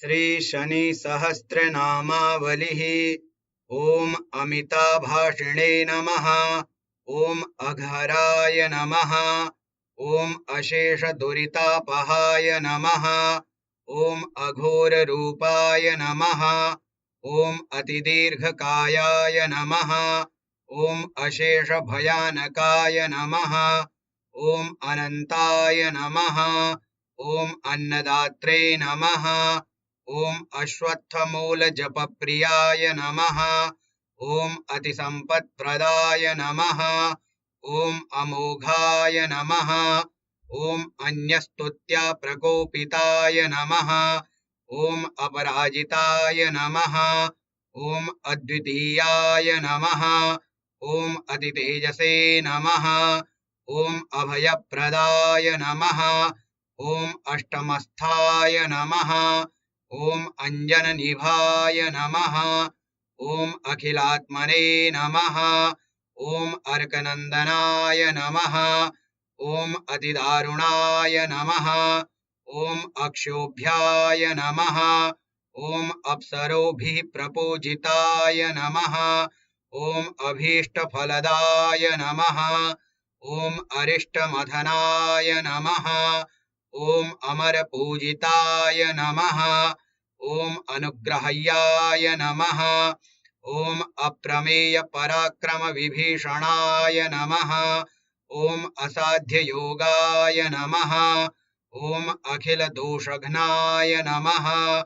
श्री शनि सहस्रनामावलिः। ओम अमिताभाषिणे नमः। ओम अघराय नमः। ओम अशेष दुरितापहाय नमः। ओम अघोर रूपाय नमः। ओम अतिदीर्घकायाय नमः। ओम अशेष भयानकाय नमः। ओम अनंताय नमः। ओम अन्नदात्रे नमः। ओम अश्वत्थमूल जप प्रियाय नमः। ओम अतिसंपत्प्रदाय नमः। ओम अमोघाय नमः। ओम अन्यस्तुत्या प्रकोपिताय नमः। ओम अपराजिताय नमः। ओम अद्वितीयाय नमः। ओम अतितेजसे नमः। ओम अभयप्रदाय नमः। ओम अष्टमस्थाय नमः। ओम अंजननिभाय नमः। ओम अखिलात्मने नमः। ओम अर्कनंदनाय नमः। ओम अतिदारुणाय नमः। ओम अक्षोभ्याय नमः। ओम अप्सरोभिः प्रपूजिताय नमः। ओम अभीष्टफलदाय नमः। ओम अरिष्टमथनाय नमः। ओम अमरपूजिताय नमः। ओम अनुग्रहयाय नमः। ओम अप्रमेय पराक्रम विभीषणाय नमः। ओम असाध्य योगाय नमः। ओम अखिल दोषघ्नाय नमः।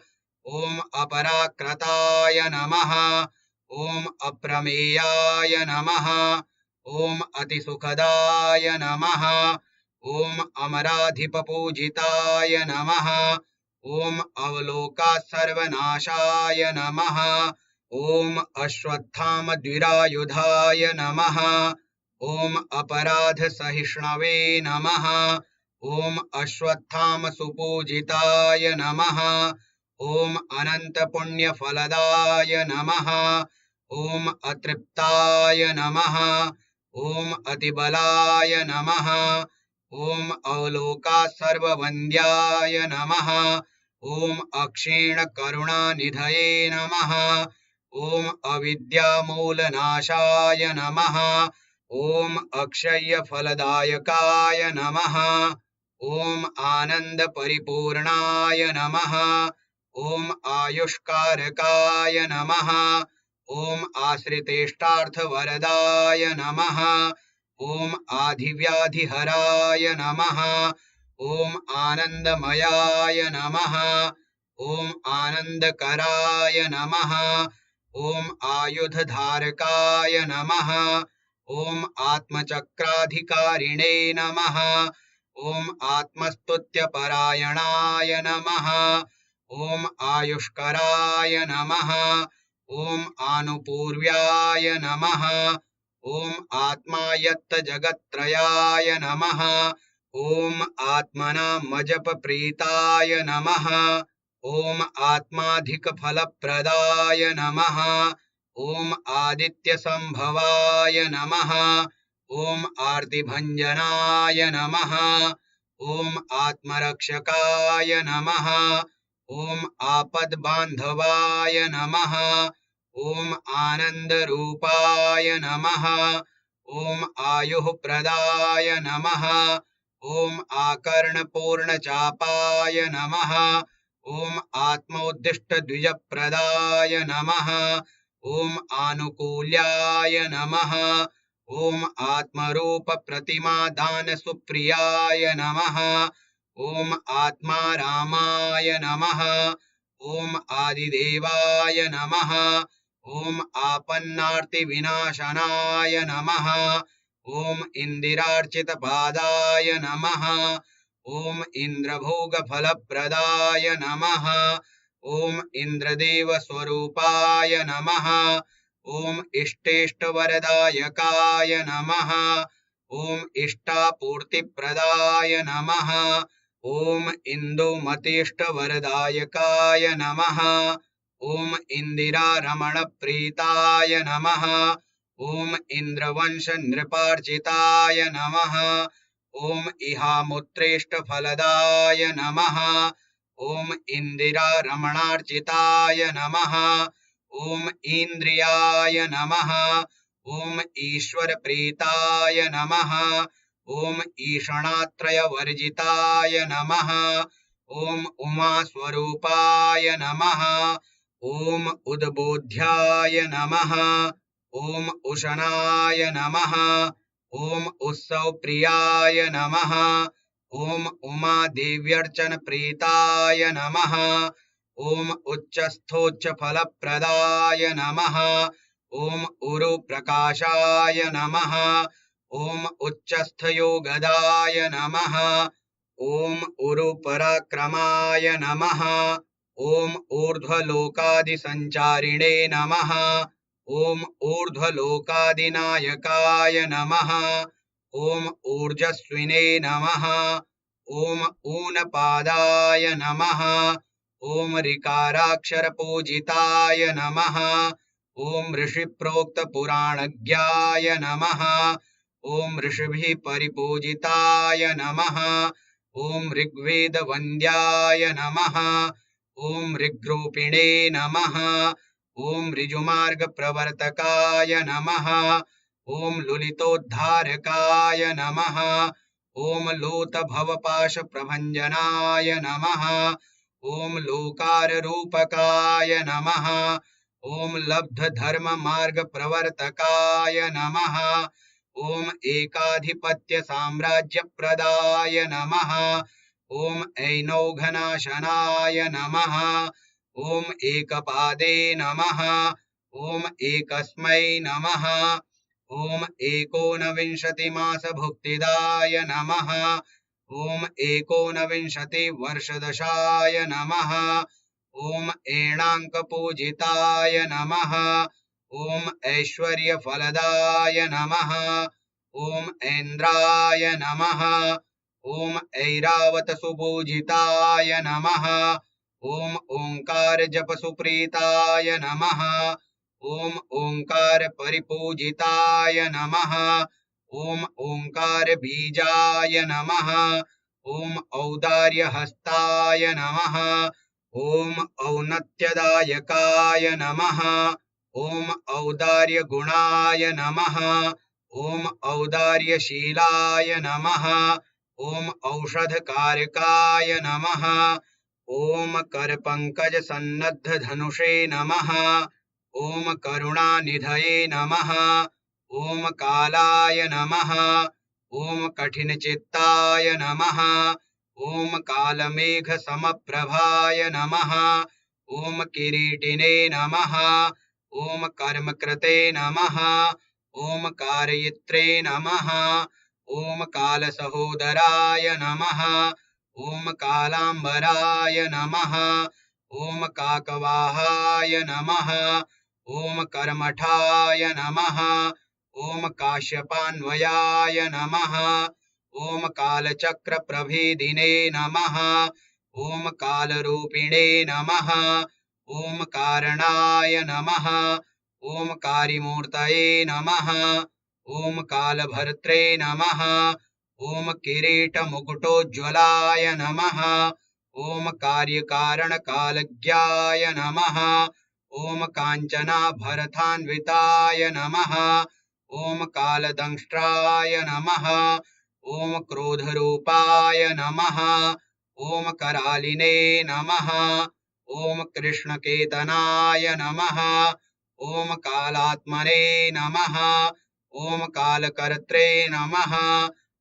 ओम अपराक्रताय नमः। ओम अप्रमेयाय नमः। ओम अतिसुखदाय नमः। ओम अमराधिपपूजिताय नमः। ओम अवलोकात् सर्वनाशाय नमः। ओम अश्वत्थाम द्विरायुधाय नमः। ओम अपराध सहिष्णवे नमः। ओम अश्वत्थाम सुपूजिताय नमः। ओम अनंत पुण्य फलदाय नमः। ओम अतृप्ताय नमः। ओम अतिबलाय नमः। ओम अवलोकात् सर्ववन्द्याय नमः। ओम अक्षीण करुणानिधये नमः। ओम अविद्यामूलनाशाय नमः। ओम अक्षय फलदायकाय नमः। ओम आनंद परिपूर्णाय नमः। ओम आयुष्कारकाय नमः। ओम आश्रितेष्टार्थवरदाय नमः। ओम आधिव्याधिहराय नमः। ओम आनंदमयाय नमः। ओम आनंदकराय नमः। ओम आयुधधारकाय नमः। ओम आत्मचक्राधिकारिणे नमः। ओम आत्मस्तुत्यपरायणाय नमः। ओम आयुष्कराय नमः। ओम आनुपूर्व्याय नमः। ओम आत्मायत्त जगत्त्रयाय नमः। ओम आत्मनामजप प्रीताय नमः। ओम आत्माधिक फलप्रदाय नमः। ओम आदित्य संभवाय नमः। ओम आर्तिभंजनाय नमः। ओम आत्मरक्षकाय नमः। ओम आपद्बांधवाय नमः। ओम आनंदरूपाय नमः। ओम आयुः प्रदाय नमः। ओम आकर्णपूर्णचापाय नमः। ओम आत्मोद्दिष्टद्विजप्रदाय नमः। ओम आनुकूल्याय नमः। ओम आत्मरूपप्रतिमादानसुप्रियाय नमः। ओम आत्मारामाय नमः। ओम आदिदेवाय नमः। ओम आपन्नार्तिविनाशनाय नमः। ओम इंदिरार्चितपादाय नमः। ओम इंद्रभोगफलप्रदाय नमः। ओम इंद्रदेवस्वरूपाय नमः। ओम इष्टेष्टवरदायकाय नमः। ओम इष्टापूर्तिप्रदाय नमः। ओम इंदुमतीष्टवरदायकाय नमः। ओम इंदिरारमणप्रीताय नमः। ओम इंद्रवंशनृपार्चिताय नमः। ओम इहामुत्रेष्टफलदाय नमः। ॐ इन्दिरारमणार्चिताय नमः ॐ इन्द्रियाय नमः ॐ ईश्वरप्रीताय नमः ॐ ईषणात्रयवर्जिताय नमः ॐ उमास्वरूपाय नमः ॐ उद्बोध्याय नमः ॐ उशनाय नमः ॐ उत्सवप्रियाय नमः ॐ उमादेव्यर्चनप्रीताय नमः ॐ उच्चस्थोच्चफलप्रदाय नमः ॐ उरुप्रकाशाय नमः ॐ उच्चस्थयोगदाय नमः ॐ उरुपराक्रमाय नमः ॐ ऊर्ध्वलोकादिसञ्चारिणे नमः ॐ ऊर्ध्वलोकादिनायकाय नमः ॐ ऊर्जस्विने नमः ॐ ऊनपादाय नमः ॐ ऋकाराक्षरपूजिताय नमः ॐ ऋषिप्रोक्तपुराणज्ञाय नमः ॐ ऋषिभिः परिपूजिताय नमः ॐ ऋग्वेदवन्द्याय नमः ॐ ऋग्रूपिणे नमः ॐ ऋजुमार्गप्रवर्तकाय नमः ॐ लुलितोद्धारकाय नमः ॐ लूतभवपाशप्रभञ्जनाय नमः ॐ लोकाररूपकाय नमः ॐ लब्धधर्ममार्गप्रवर्तकाय नमः ॐ एकाधिपत्यसाम्राज्यप्रदाय नमः ॐ ऐनौघनाशनाय नमः ॐ एकपादे नमः ॐ एकस्मै नमः ॐ एकोनविंशतिमासभुक्तिदाय नमः ॐ एकोनविंशतिवर्षदशाय नमः ॐ एणाङ्कपूजिताय नमः ॐ ऐश्वर्यफलदाय नमः ॐ ऐन्द्राय नमः ॐ ऐरावतसुपूजिताय नमः ॐ ओङ्कारजपसुप्रीताय नमः ॐ ओङ्कारपरिपूजिताय नमः ॐ ओङ्कारबीजाय नमः ॐ औदार्यहस्ताय नमः ॐ औन्नत्यदायकाय नमः ॐ औदार्यगुणाय नमः ॐ औदार्यशीलाय नमः ॐ औषधकारकाय नमः ॐ करपङ्कजसन्नद्धधनुषे नमः ॐ करुणानिधये नमः ॐ कालाय नमः ॐ कठिनचित्ताय नमः ॐ कालमेघसमप्रभाय नमः ॐ किरीटिने नमः ॐ कर्मकृते नमः ॐ कारयित्रे नमः ॐ कालसहोदराय नमः ॐ कालाम्बराय नमः ॐ काकवाहाय नमः ॐ कर्मठाय नमः ॐ काश्यपान्वयाय नमः ॐ कालचक्रप्रभेदिने नमः ॐ कालरूपिणे नमः ॐ कारणाय नमः ॐ कारिमूर्तये नमः ॐ कालभर्त्रे नमः ॐ किरीटमुकुटोज्ज्वलाय नमः ॐ कार्यकारणकालज्ञाय नमः ॐ काञ्चनाभरथान्विताय नमः ॐ कालदंष्ट्राय नमः ॐ क्रोधरूपाय नमः ॐ करालिने नमः ॐ कृष्णकेतनाय नमः ॐ कालात्मने नमः ॐ कालकर्त्रे नमः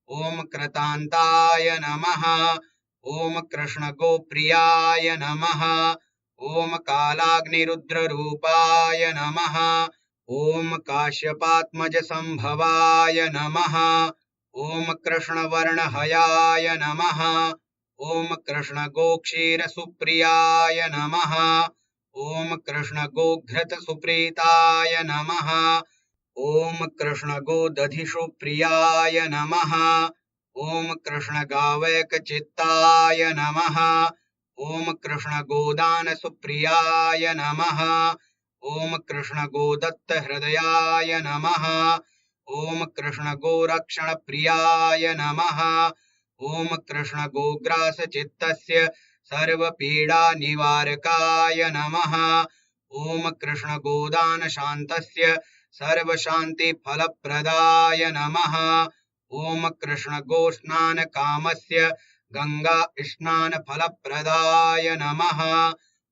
ॐ कृतान्ताय नमः ॐ कृष्णगोप्रियाय नमः ॐ कालाग्निरुद्ररूपाय नमः ॐ काश्यपात्मजसम्भवाय नमः ॐ कृष्णवर्णहयाय नमः ॐ कृष्णगोक्षीरसुप्रियाय नमः ॐ कृष्णगोघृतसुप्रीताय नमः ॐ कृष्णगोदधिषुप्रियाय नमः ॐ कृष्णगावैकचित्ताय नमः ॐ कृष्णगोदानसुप्रियाय नमः ॐ कृष्णगोदत्तहृदयाय नमः ॐ कृष्णगोरक्षणप्रियाय नमः ॐ कृष्णगोग्रासचित्तस्य सर्वपीडानिवारकाय नमः। ॐ कृष्णगोदानशान्तस्य सर्वशान्तिफलप्रदाय नमः। ॐ कृष्णगोस्नानकामस्य गङ्गा-स्नानफलप्रदाय नमः।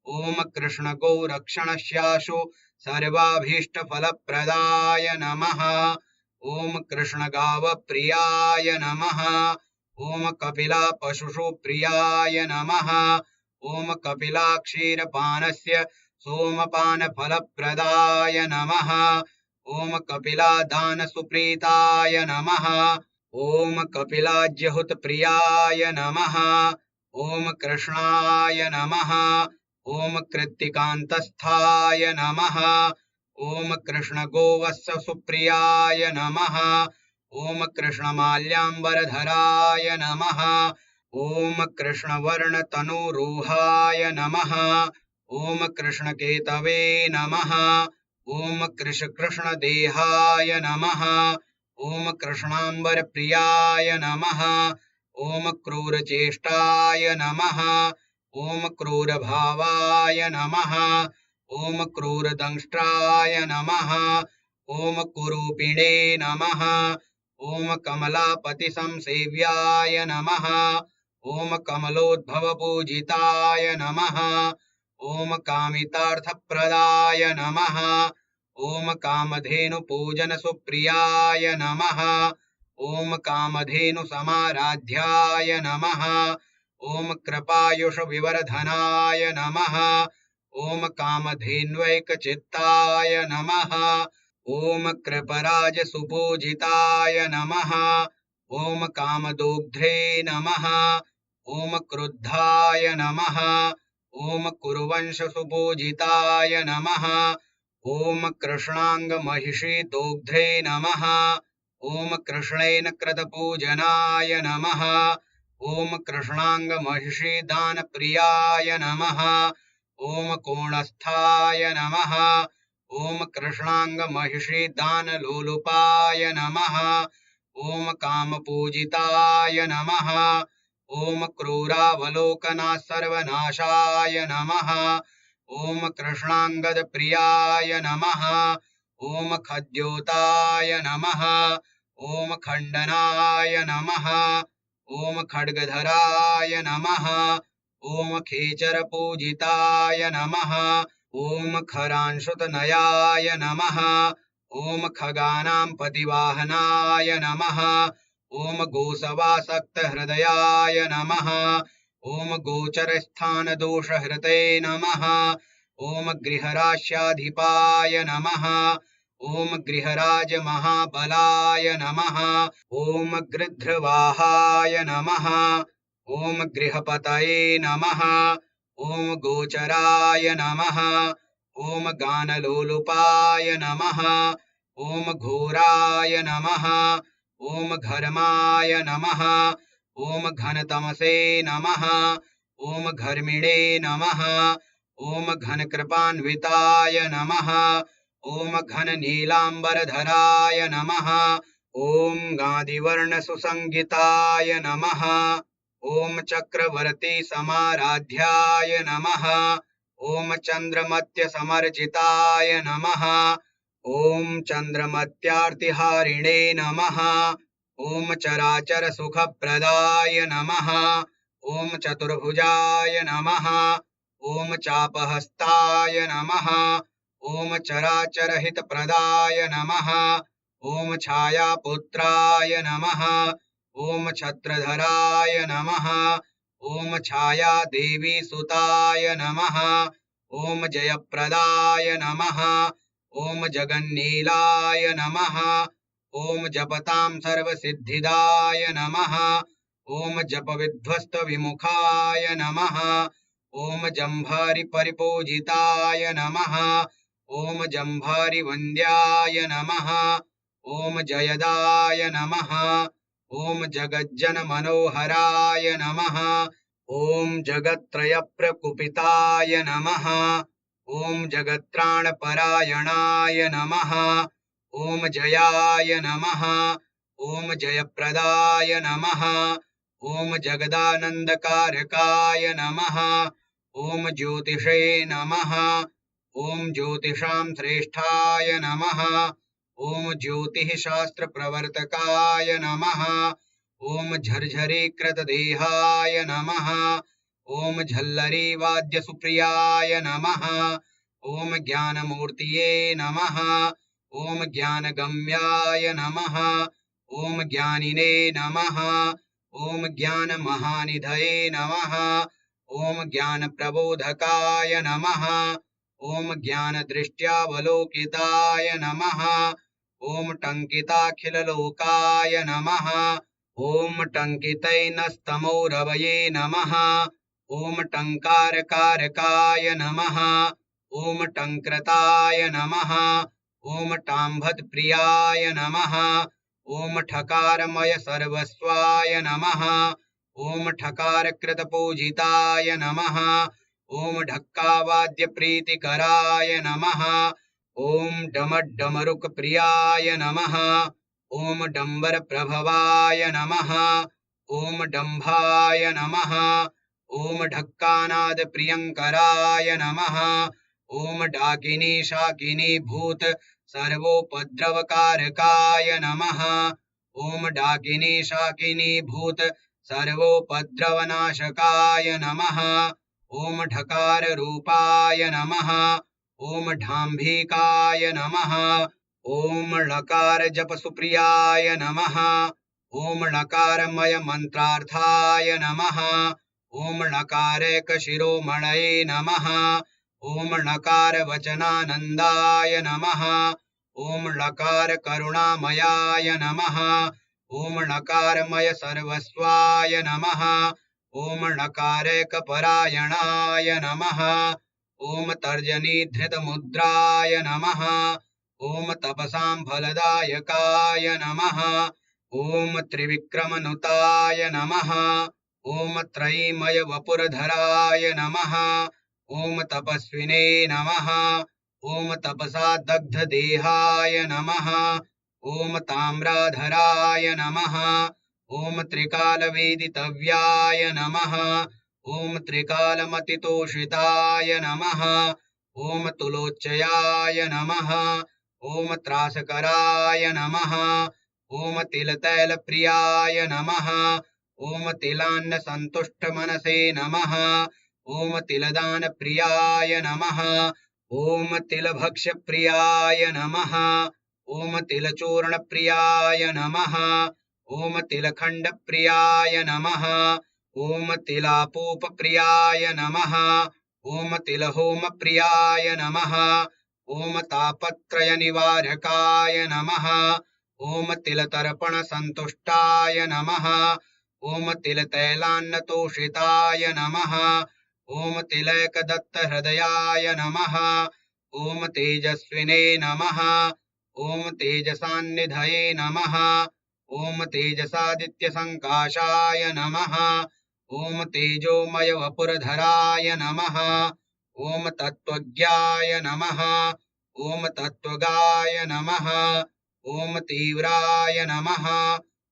ॐ कृष्णगोरक्षणस्याशु सर्वाभीष्टफलप्रदाय नमः। ॐ कृष्णगावप्रियाय नमः। ॐ कपिला पशुषु प्रियाय नमः। ॐ कपिला क्षीरपानस्य सोमपानफलप्रदाय नमः। ॐ कपिला दानसुप्रीताय नमः। ॐ कपिलाज्यहुतप्रियाय नमः। ॐ कृष्णाय नमः। ॐ कृत्तिकान्तस्थाय नमः। ॐ कृष्णगोवत्ससुप्रियाय नमः। ॐ कृष्णमाल्याम्बरधराय नमः। ॐ कृष्णवर्णतनुरूहाय नमः। ॐ कृष्णकेतवे नमः। ॐ कृष्णदेहाय नमः। ॐ कृष्णाम्बरप्रियाय नमः। ॐ क्रूरचेष्टाय नमः। ॐ क्रूरभावाय नमः। ॐ क्रूरदंष्ट्राय नमः। ॐ कुरूपिणे नमः। ॐ कमलापतिसंसेव्याय नमः। ॐ कमलोद्भवपूजिताय नमः। ॐ कामितार्थप्रदाय नमः। ॐ कामधेनुपूजनसुप्रियाय नमः। ॐ कामधेनुसमाराध्याय नमः। ॐ कृपायुषविवर्धनाय नमः। ॐ कामधेन्वैकचित्ताय नमः। ॐ कृपराजसुपूजिताय नमः। ॐ कामदोग्ध्रे नमः। ॐ क्रुद्धाय नमः। ॐ कुरुवंशसुपूजिताय नमः। ॐ कृष्णाङ्गमहिषी दोग्ध्रे नमः। ॐ कृष्णेन कृतपूजनाय नमः। ॐ कृष्णाङ्गमहिषी दानप्रियाय नमः। ॐ कोणस्थाय नमः। ॐ कृष्णाङ्गमहिषी दानलोलुपाय नमः। ॐ कामपूजिताय नमः। ॐ क्रूरावलोकनासर्वनाशाय नमः। ॐ कृष्णाङ्गदप्रियाय नमः। ॐ खद्योताय नमः। ॐ खण्डनाय नमः। ॐ खड्गधराय नमः। ॐ खेचरपूजिताय नमः। ॐ खरांशुतनयाय नमः। ॐ खगानां पतिवाहनाय नमः। ॐ गोसवासक्तहृदयाय नमः। ॐ गोचरस्थानदोषहृते नमः। ॐ गृहराश्याधिपाय नमः। ॐ गृहराजमहाबलाय नमः। ॐ गृध्रवाहाय नमः। ॐ गृहपतये नमः। ॐ गोचराय नमः। ॐ गानलोलुपाय नमः। ॐ घोराय नमः। ॐ घर्माय नमः। ॐ घनतमसे नमः। ॐ घर्मिणे नमः। ॐ घनकृपान्विताय नमः। ॐ घननीलाम्बरधराय नमः। ॐ गादिवर्णसुसंगिताय नमः। ॐ चक्रवर्तीसमाराध्याय नमः। ॐ चन्द्रमत्यसमर्जिताय नमः। ॐ चन्द्रमत्यार्तिहारिणे नमः। ॐ चराचरसुखप्रदाय नमः। ॐ चतुर्भुजाय नमः। ॐ चापहस्ताय नमः। ॐ चराचरहितप्रदाय नमः। ॐ छायापुत्राय नमः। ॐ छत्रधराय नमः। ॐ छायादेवीसुताय नमः। ॐ जयप्रदाय नमः। ॐ जगन्नीलाय नमः। ॐ जपतां सर्वसिद्धिदाय नमः। ॐ जपविध्वस्तविमुखाय नमः। ॐ जम्भारिपरिपूजिताय नमः। ॐ जम्भारिवन्द्याय नमः। ॐ जयदाय नमः। ॐ जगज्जनमनोहराय नमः। ॐ जगत्त्रयप्रकुपिताय नमः। ॐ जगत्त्राणपरायणाय नमः। ॐ जयाय नमः। ॐ जयप्रदाय नमः। ॐ जगदानन्दकारकाय नमः ॐ ज्योतिषे नमः ॐ ज्योतिषां श्रेष्ठाय नमः ॐ ज्योतिः शास्त्रप्रवर्तकाय नमः ॐ झर्झरीकृतदेहाय नमः ॐ झल्लरीवाद्यसुप्रियाय नमः ॐ ज्ञानमूर्तये नमः ॐ ज्ञानगम्याय नमः ॐ ज्ञानिने नमः ॐ ज्ञानमहानिधये नमः ॐ ज्ञानप्रबोधकाय नमः ॐ ज्ञानदृष्ट्यावलोकिताय नमः ॐ टङ्किताखिललोकाय नमः ॐ टङ्कितैनस्तमोरवये नमः ॐ टङ्कारकारकाय नमः ॐ टङ्कृताय नमः ॐ टाम्भत्प्रियाय नमः ॐ ठकारमय सर्वस्वाय नमः ॐ ठकारकृतपूजिताय नमः ॐ ढक्कावाद्यप्रीतिकराय नमः ॐ डमड्डमरुकप्रियाय नमः ॐ डम्बरप्रभवाय नमः ॐ डम्भाय नमः ॐ ढक्कानादप्रियङ्कराय नमः ॐ डाकिनी शाकिनी भूत सर्वोपद्रवकारकाय नमः ॐ डाकिनी शाकिनी भूत सर्वोपद्रवनाशकाय नमः ॐ ढकाररूपाय नमः ॐ ढाम्भिकाय नमः ॐ ळकारजपसुप्रियाय नमः ॐ ळकारमयमन्त्रार्थाय नमः ॐ ळकारैकशिरोमणये नमः ॐ ळकारवचनानन्दाय नमः ॐ ळकारकरुणामयाय नमः ॐ ळकारमय सर्वस्वाय नमः ॐ ळकारैकपरायणाय नमः ॐ तर्जनीधृतमुद्राय नमः ॐ तपसां फलदायकाय नमः ॐ त्रिविक्रमनुताय नमः ॐ त्रयीमयवपुरधराय नमः ॐ तपस्विने नमः ॐ तपसा दग्धदेहाय नमः ॐ ताम्राधराय नमः ॐ त्रिकालवेदितव्याय नमः ॐ त्रिकालमतितोषिताय नमः ॐ तुलोच्चयाय नमः ॐ त्रासकराय नमः ॐ तिलतैलप्रियाय नमः ॐ तिलान्नसन्तुष्टमनसे नमः ॐ तिलदानप्रियाय नमः ॐ तिलभक्ष्यप्रियाय नमः ॐ तिलचूर्णप्रियाय नमः ॐ तिलखण्डप्रियाय नमः ॐ तिलापूपप्रियाय नमः ॐ तिलहोमप्रियाय नमः ॐ तापत्रयनिवारकाय नमः ॐ तिलतर्पणसन्तुष्टाय नमः ॐ तिलतैलान्नतोषिताय नमः ॐ तिलैकदत्तहृदयाय नमः ॐ तेजस्विने नमः ॐ तेजसान्निधये नमः ॐ तेजसादित्यसङ्काशाय नमः ॐ तेजोमयवपुरधराय नमः ॐ तत्त्वज्ञाय नमः ॐ तत्त्वगाय नमः ॐ तीव्राय नमः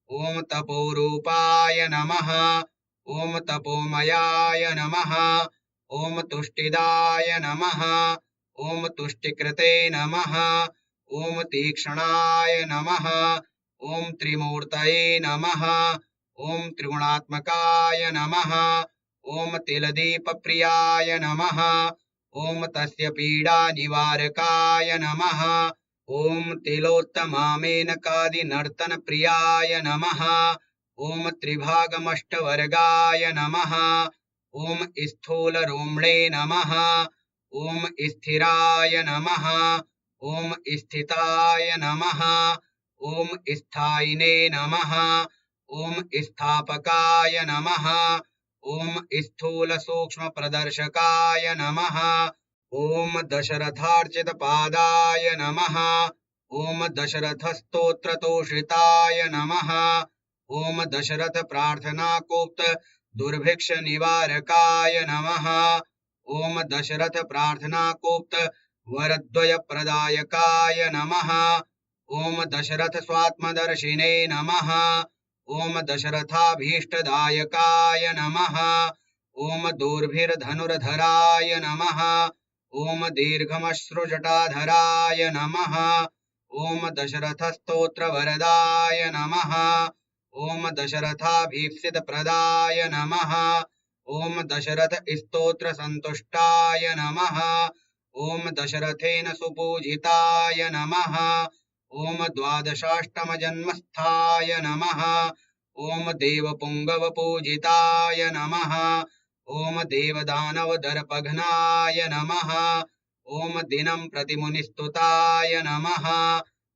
ॐ तपोरूपाय नमः ॐ तपोमयाय नमः ॐ तुष्टिदाय नमः ॐ तुष्टिकृते नमः ॐ तीक्ष्णाय नमः ॐ त्रिमूर्तये नमः ॐ त्रिगुणात्मकाय नमः ॐ तिलदीपप्रियाय नमः ॐ तस्य पीडानिवारकाय नमः ॐ तिलोत्तमामेनकादिनर्तनप्रियाय नमः ॐ त्रिभागमष्टवर्गाय नमः ॐ स्थूलरोम्णे नमः ॐ स्थिराय नमः ॐ स्थिताय नमः ॐ स्थायिने नमः ॐ स्थापकाय नमः ॐ स्थूलसूक्ष्मप्रदर्शकाय नमः ॐ दशरथार्चितपादाय नमः ॐ दशरथस्तोत्रतोषिताय नमः ॐ दशरथप्रार्थनाकोक्तदुर्भिक्षनिवारकाय नमः ॐ दशरथप्रार्थनाकोक्तवरद्वयप्रदायकाय नमः ॐ दशरथस्वात्मदर्शिने नमः ओम दशरथाभीष्टदायकाय नमः ओम दूर्भिर्धनुर्धराय नमः ओम दीर्घमश्रुजटाधराय नमः ओम दशरथस्तोत्रवरदाय नमः ओम दशरथाभीप्सितप्रदाय नमः ओम दशरथ स्तोत्रसन्तुष्टाय नमः ओम दशरथेन सुपूजिताय नमः ओम द्वादशाष्टमजन्मस्थाय नमः ओम देवपुङ्गवपूजिताय नमः ओम देवदानवदर्पघ्नाय नमः ओम दिनं प्रतिमुनिस्तुताय नमः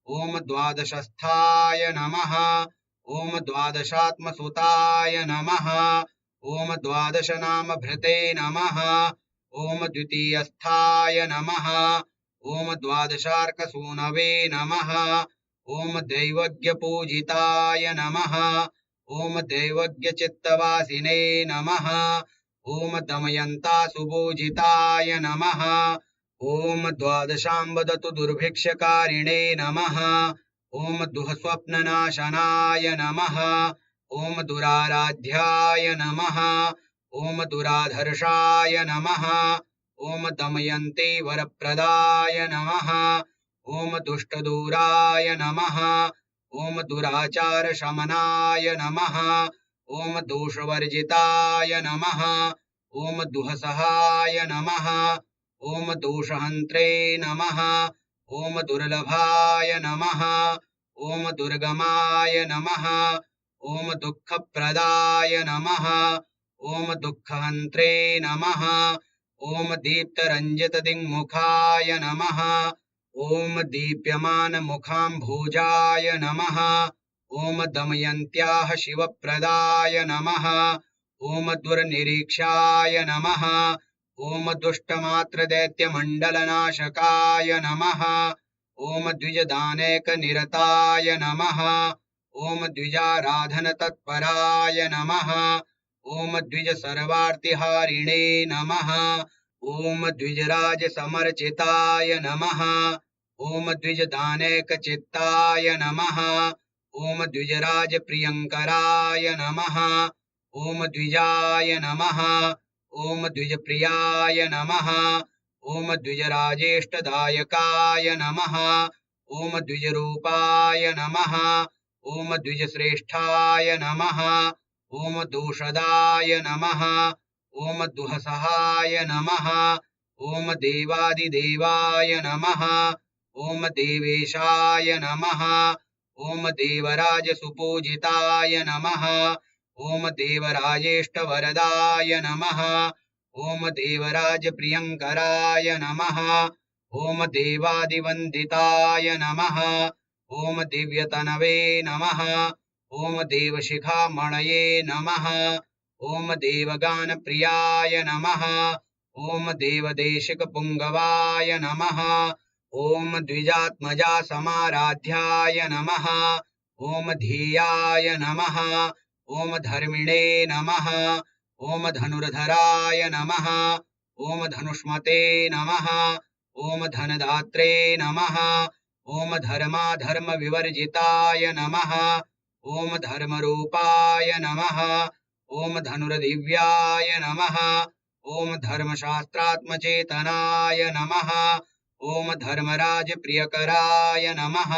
ओम द्वादशस्थाय नमः ओम द्वादशात्मसुताय नमः ओम द्वादशनामभृते नमः ओम द्वितीयस्थाय नमः ओम द्वादशार्कसूनवे नमः ओम दैवज्ञपूजिताय नमः ओम दैवज्ञचित्तवासिने नमः ओम दमयन्तासुपूजिताय नमः ओम द्वादशाम्बदतु दुर्भिक्षकारिणे नमः ओम दुःस्वप्ननाशनाय नमः ओम दुराराध्याय नमः ओम दुराधर्षाय नमः ओम दमयन्ते वरप्रदाय नमः ओम दुष्टदूराय नमः ओम दुराचारशमनाय नमः ओम दोषवर्जिताय नमः ओम दुःसहाय नमः ओम दोषहन्त्रे नमः ओम दुर्लभाय नमः ओम दुर्गमाय नमः ओम दुःखप्रदाय नमः ओम दुःखहन्त्रे नमः ओम दीप्तरञ्जितदिङ्मुखाय नमः ओम दीप्यमानमुखाम्भोजाय नमः ओम दमयन्त्याः शिवप्रदाय नमः ओम दुर्निरीक्षाय नमः ओम दुष्टमात्रदैत्यमण्डलनाशकाय नमः ओम द्विजदानेकनिरताय नमः ओम द्विजाराधनतत्पराय नमः ओम द्विजसर्वार्तिहारिणे नमः ओम द्विजराजसमर्चिताय नमः ओम द्विजदानेकचित्ताय नमः ओम द्विजराजप्रियङ्कराय नमः ओम द्विजाय नमः ओम द्विजप्रियाय नमः ओम द्विजराजेष्टदायकाय नमः ओम द्विजरूपाय नमः ओम द्विजश्रेष्ठाय नमः ओम दोषदाय नमः ओम दुःसहाय नमः ओम देवादिदेवाय नमः ओम देवेशाय नमः ओम देवराजसुपूजिताय नमः ओम देवराजेष्टवरदाय नमः ओम देवराजप्रियङ्कराय नमः ओम देवादिवन्दिताय नमः ओम दिव्यतनवे नमः ओम देवशिखामणये नमः ओम देवगानप्रियाय नमः ओम देवदेशिकपुङ्गवाय नमः ओम द्विजात्मजासमाराध्याय नमः ओम धीयाय नमः ओम धर्मिणे नमः ओम धनुर्धराय नमः ओम धनुष्मते नमः ओम धनदात्रे नमः ओम धर्माधर्मविवर्जिताय नमः ओम धर्मरूपाय नमः ओम धनुर्दिव्याय नमः ओम धर्मशास्त्रात्मचेतनाय नमः ओम धर्मराजप्रियकराय नमः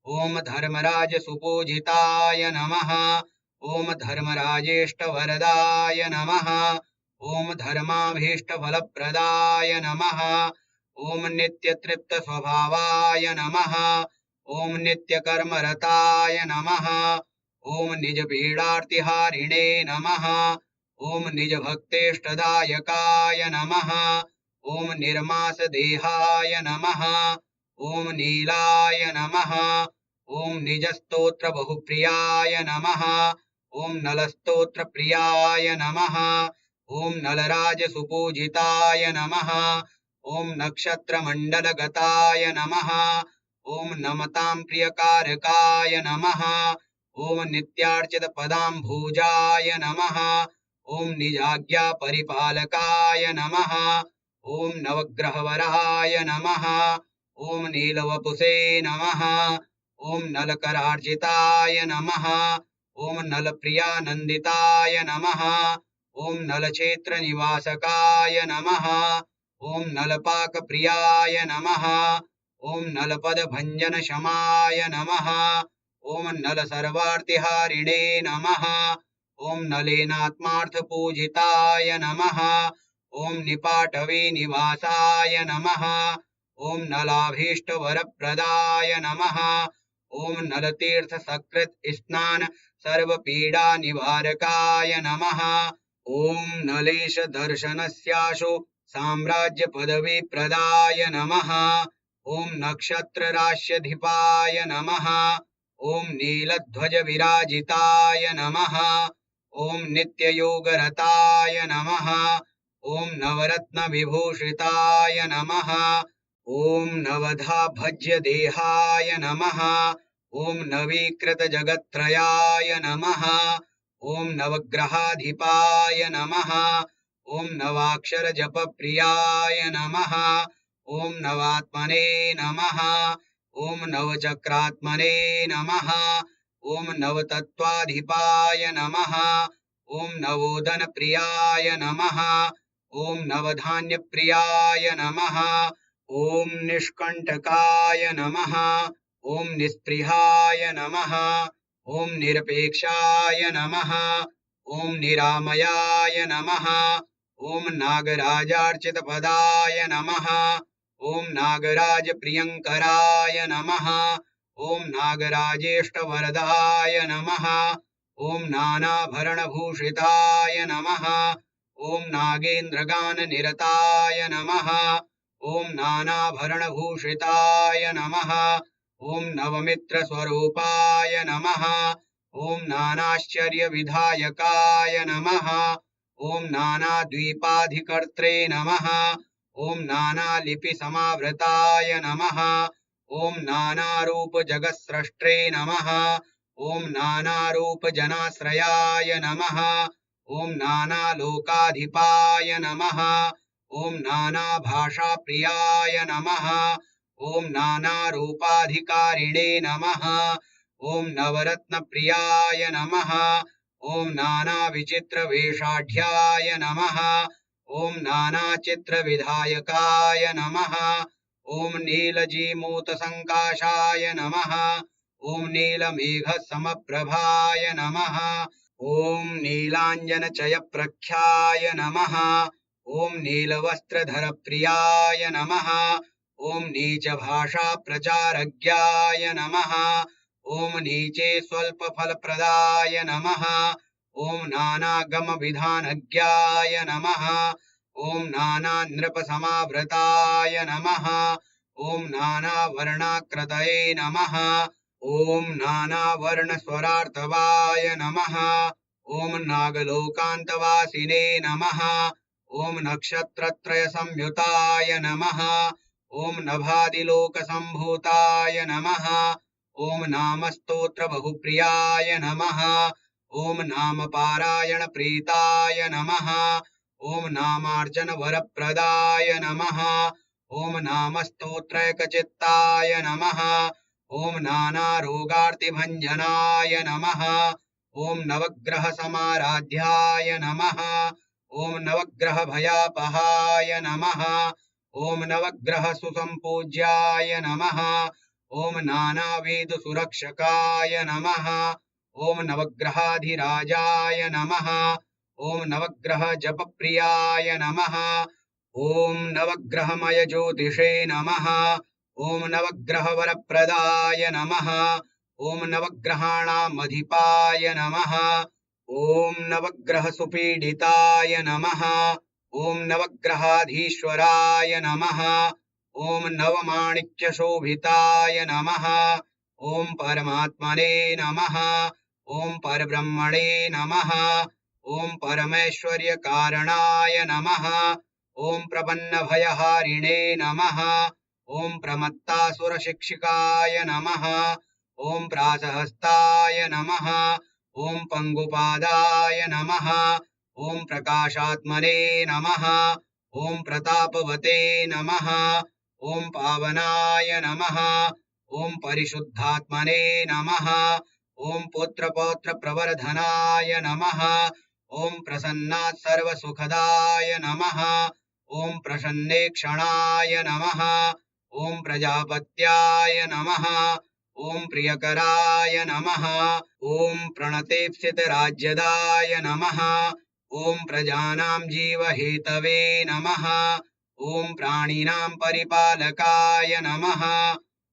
ओम धर्मराजसुपूजिताय नमः ओम धर्मराजेष्टवरदाय नमः ओम धर्माभीष्टफलप्रदाय नमः ओम नित्यतृप्तस्वभावाय नमः ओम नित्यकर्मरताय नमः ओम निजपीडार्तिहारिणे नमः ओम निजभक्तेष्टदायकाय नमः ओम निर्मासदेहाय नमः ओम नीलाय नमः ओम निजस्तोत्रबहुप्रियाय नमः ओम नलस्तोत्रप्रियाय नमः ओम नलराजसुपूजिताय नमः ओम नक्षत्रमण्डलगताय नमः ओम नमतां प्रियकारकाय नमः ओम नित्यार्चितपदाम्भोजाय नमः ओम निजाज्ञापरिपालकाय नमः ओम नवग्रहवराय नमः ओम नीलवपुषे नमः ओम नलकरार्चिताय नमः ॐ नलप्रियानन्दिताय नमः ॐ नलक्षेत्रनिवासकाय नमः ॐ नलपाकप्रियाय नमः ॐ नलपदभञ्जनशमाय नमः ॐ नलसर्वार्तिहारिणे नमः ॐ नलेनात्मार्थपूजिताय नमः ॐ निपाटवे निवासाय नमः ॐ नलाभीष्टवरप्रदाय नमः ॐ नलतीर्थसकृत् स्नान सर्वपीडानिवारकाय नमः ॐ नलेशदर्शनस्याशु साम्राज्यपदवीप्रदाय नमः ॐ नक्षत्रराश्यधिपाय नमः ॐ नीलध्वजविराजिताय नमः ॐ नित्ययोगरताय नमः ॐ नवरत्नविभूषिताय नमः ॐ नवधाभज्यदेहाय नमः ॐ नवीकृतजगत्त्रयाय नमः ॐ नवग्रहाधिपाय नमः ॐ नवाक्षरजपप्रियाय नमः ॐ नवात्मने नमः ॐ नवचक्रात्मने नमः ॐ नवतत्त्वाधिपाय नमः ॐ नवोदनप्रियाय नमः ॐ नवधान्यप्रियाय नमः ॐ निष्कण्टकाय नमः ॐ निस्पृहाय नमः ॐ निरपेक्षाय नमः ॐ निरामयाय नमः ॐ नागराजार्चितपदाय नमः ॐ नागराजप्रियङ्कराय नमः ॐ नागराजेष्टवरदाय नमः ॐ नानाभरणभूषिताय नमः ॐ नागेन्द्रगाननिरताय नमः ॐ नानाभरणभूषिताय नमः ॐ नवमित्रस्वरूपाय नमः ॐ नानाश्चर्यविधायकाय नमः ॐ नानाद्वीपाधिकर्त्रे नमः ॐ नानालिपिसमावृताय नमः ॐ नानारूपजगत्स्रष्टे नमः ॐ नानारूपजनाश्रयाय नमः ॐ नानालोकाधिपाय नमः ॐ नानाभाषाप्रियाय नमः ॐ नानारूपाधिकारिणे नमः ॐ नवरत्नप्रियाय नमः ॐ नानाविचित्रवेषाढ्याय नमः ॐ नानाचित्रविधायकाय नमः ॐ नीलजीमूतसङ्काशाय नमः ॐ नीलमेघसमप्रभाय नमः ॐ नीलाञ्जनचयप्रख्याय नमः ॐ नीलवस्त्रधरप्रियाय नमः ॐ नीचभाषाप्रचारज्ञाय नमः ॐ नीचे स्वल्पफलप्रदाय नमः ॐ नानागमविधानज्ञाय नमः ॐ नानानृपसमावृताय नमः ॐ नानावर्णाकृतये नमः ॐ नानावर्णस्वरार्तवाय नमः ॐ नागलोकान्तवासिने नमः ॐ नक्षत्रत्रयसंयुताय नमः ॐ नभादिलोकसम्भूताय नमः ॐ नामस्तोत्रबहुप्रियाय नमः ॐ नामपारायणप्रीताय नमः ॐ नामार्चनवरप्रदाय नमः ॐ नामस्तोत्रैकचित्ताय नमः ॐ नानारोगार्तिभञ्जनाय नमः ॐ नवग्रहसमाराध्याय नमः ॐ नवग्रहभयापहाय नमः ॐ नवग्रहसुसम्पूज्याय नमः ॐ नानावेदसुरक्षकाय नमः ॐ नवग्रहाधिराजाय नमः ॐ नवग्रहजपप्रियाय नमः ॐ नवग्रहमयज्योतिषे नमः ॐ नवग्रहवरप्रदाय नमः ॐ नवग्रहाणामधिपाय नमः ॐ नवग्रहसुपीडिताय नमः ॐ नवग्रहाधीश्वराय नमः ॐ नवमाणिक्यशोभिताय नमः ॐ परमात्मने नमः ॐ परब्रह्मणे नमः ॐ परमैश्वर्यकारणाय नमः ॐ प्रपन्नभयहारिणे नमः ॐ प्रमत्तासुरशिक्षिकाय नमः ॐ प्रासहस्ताय नमः ॐ पङ्गुपादाय नमः ॐ प्रकाशात्मने नमः ॐ प्रतापवते नमः ॐ पावनाय नमः ॐ परिशुद्धात्मने नमः ॐ पुत्रपौत्रप्रवर्धनाय नमः ॐ प्रसन्नात् सर्वसुखदाय नमः ॐ प्रसन्नेक्षणाय नमः ॐ प्रजापत्याय नमः ॐ प्रियकराय नमः ॐ प्रणतेप्सितराज्यदाय नमः ॐ प्रजानां जीवहेतवे नमः ॐ प्राणिनां परिपालकाय नमः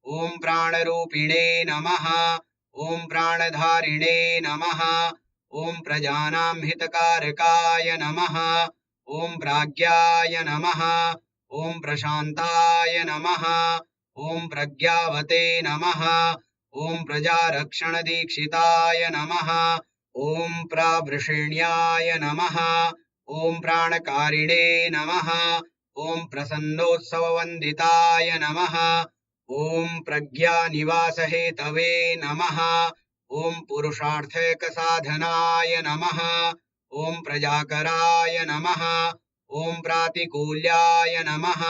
ॐ प्राणरूपिणे नमः ॐ प्राणधारिणे नमः ॐ प्रजानां हितकारकाय नमः ॐ प्राज्ञाय नमः ॐ प्रशान्ताय नमः ॐ प्रज्ञावते नमः ॐ प्रजारक्षणदीक्षिताय नमः ॐ प्रावृषिण्याय नमः ॐ प्राणकारिणे नमः ॐ प्रसन्नोत्सववन्दिताय नमः ॐ प्रज्ञानिवासहेतवे नमः ॐ पुरुषार्थैकसाधनाय नमः ॐ प्रजाकराय नमः ॐ प्रातिकूल्याय नमः